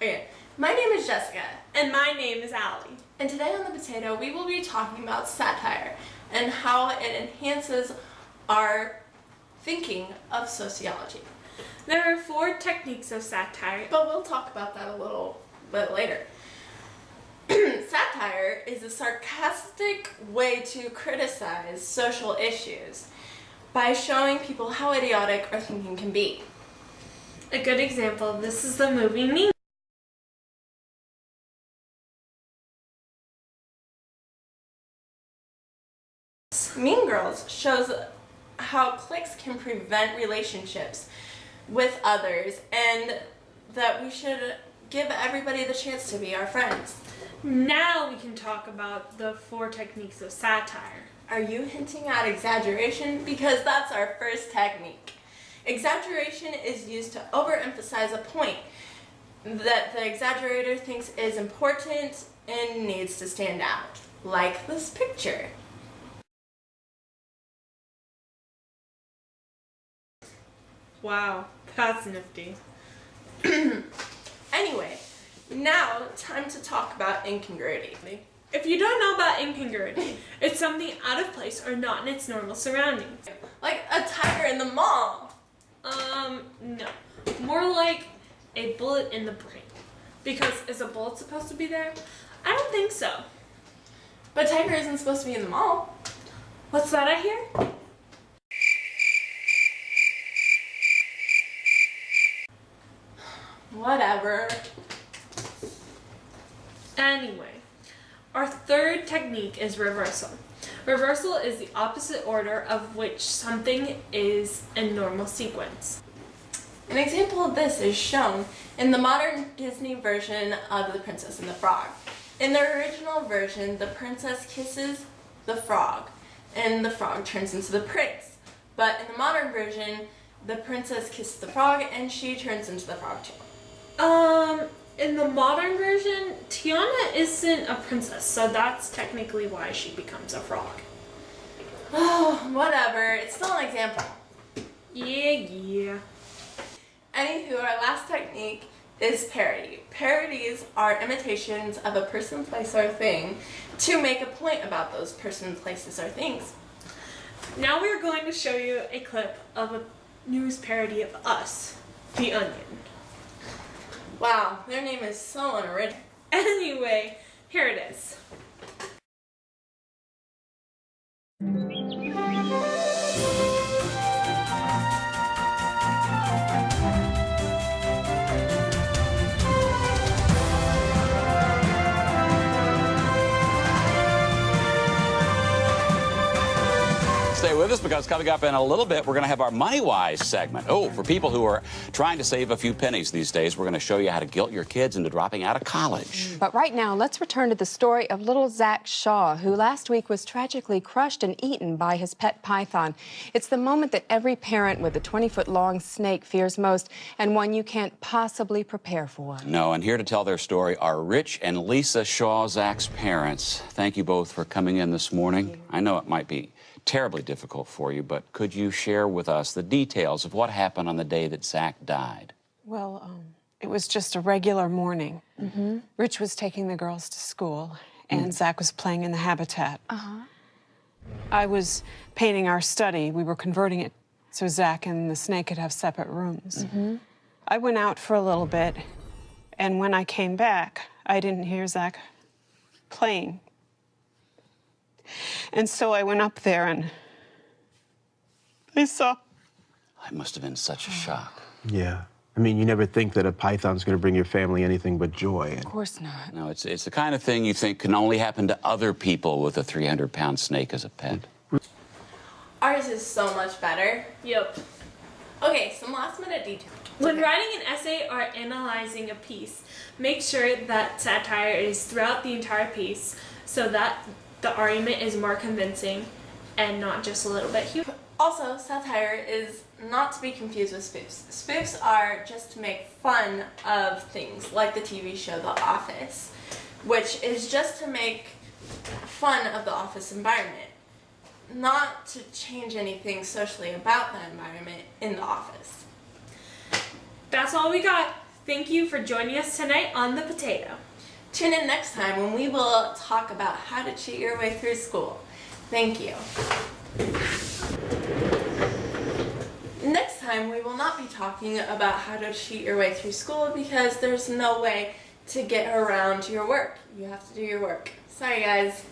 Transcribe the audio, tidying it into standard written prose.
Okay, my name is Jessica. And my name is Alli. And today on The Potato, we will be talking about satire and how it enhances our thinking of sociology. There are 4 techniques of satire, But we'll talk about that a little bit later. Satire is a sarcastic way to criticize social issues by showing people how idiotic our thinking can be. A good example of this is the movie Mean. Mean Girls shows how cliques can prevent relationships with others and that we should give everybody the chance to be our friends. Now we can talk about the 4 techniques of satire. Are you hinting at exaggeration? Because that's our first technique. Exaggeration is used to overemphasize a point that the exaggerator thinks is important and needs to stand out, like this picture. Wow, that's nifty. Anyway, now time to talk about incongruity. If you don't know about incongruity, it's something out of place or not in its normal surroundings. Like a tiger in the mall. No. More like a bullet in the brain. Because is a bullet supposed to be there? I don't think so. But tiger isn't supposed to be in the mall. What's that I hear? Whatever. Anyway, our 3rd technique is reversal. Reversal is the opposite order of which something is in normal sequence. An example of this is shown in the modern Disney version of The Princess and the Frog. In the original version, the princess kisses the frog, and the frog turns into the prince. But in the modern version, the princess kisses the frog, and she turns into the frog too. In the modern version, Tiana isn't a princess, so that's technically why she becomes a frog. Oh, whatever. It's still an example. Yeah. Anywho, our last technique is parody. Parodies are imitations of a person, place, or thing to make a point about those persons, places, or things. Now we're going to show you a clip of a news parody of us, The Onion. Wow, their name is so unoriginal. Anyway, here it is. Stay with us because coming up in a little bit, we're going to have our Money Wise segment. Oh, for people who are trying to save a few pennies these days, we're going to show you how to guilt your kids into dropping out of college. But right now, let's return to the story of little Zach Shaw, who last week was tragically crushed and eaten by his pet python. It's the moment that every parent with a 20-foot-long snake fears most, and one you can't possibly prepare for. No, and here to tell their story are Rich and Lisa Shaw, Zach's parents. Thank you both for coming in this morning. I know it might be terribly difficult for you, but could you share with us the details of what happened on the day that Zach died? Well, it was just a regular morning. Rich was taking the girls to school, and Zach was playing in the habitat. I was painting our study. We were converting it so Zach and the snake could have separate rooms. I went out for a little bit, and when I came back, I didn't hear Zach playing. And so I went up there and I saw. It must have been such a shock. Yeah. I mean, you never think that a python's going to bring your family anything but joy. Of course not. No, it's the kind of thing you think can only happen to other people with a 300-pound snake as a pet. Ours is so much better. Yep. Okay, some last-minute details. When writing an essay or analyzing a piece, make sure that satire is throughout the entire piece so that the argument is more convincing and not just a little bit humorous. Also, satire is not to be confused with spoofs. Spoofs are just to make fun of things, like the TV show The Office, which is just to make fun of the office environment, not to change anything socially about the environment in the office. That's all we got. Thank you for joining us tonight on The Potato. Tune in next time when we will talk about how to cheat your way through school. Thank you. Next time we will not be talking about how to cheat your way through school because there's no way to get around your work. You have to do your work. Sorry guys.